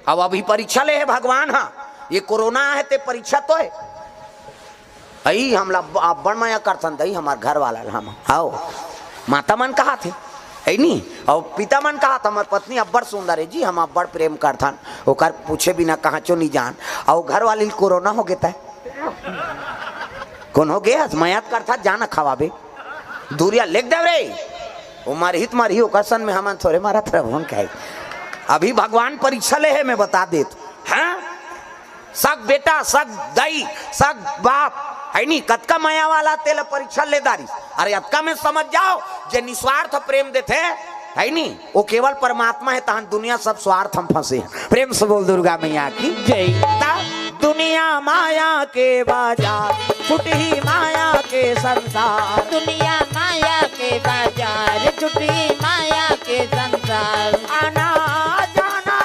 अब अभी परीक्षा ले है भगवान। हाँ ये कोरोना है ते परीक्षा तो है आई हमला बड़ माया करथन दई हमार घर वाला हम आओ माता मन कहा थे है नहीं और पिता मन कहा था हमार पत्नी अब्बड़ सुंदर है जी हम अब्बड़ प्रेम करथन ओकर पूछे बिना कहाँ चो नहीं जान और घर वाली कोरोना हो गया कौन हो गया मयात करथा जाना खवाबे दूरिया लेख देव रे वो मारहित मारही ओकसन में हम थोड़े मारा प्रभुन कहे अभी भगवान परीक्षा ले है मैं बता देत हाँ सग बेटा सग दाई सग बाप है नहीं कतका माया वाला तेल परीक्षा ले दारी अरे अतका में समझ जाओ जे निस्वार्थ प्रेम देते है नहीं वो केवल परमात्मा है तहन दुनिया सब स्वार्थ हम फंसे हैं। प्रेम से बोल दुर्गा मैया की जय। दुनिया माया के बाजार छुटी माया के संसार दुनिया माया के बाजार छुटी माया के संसार आना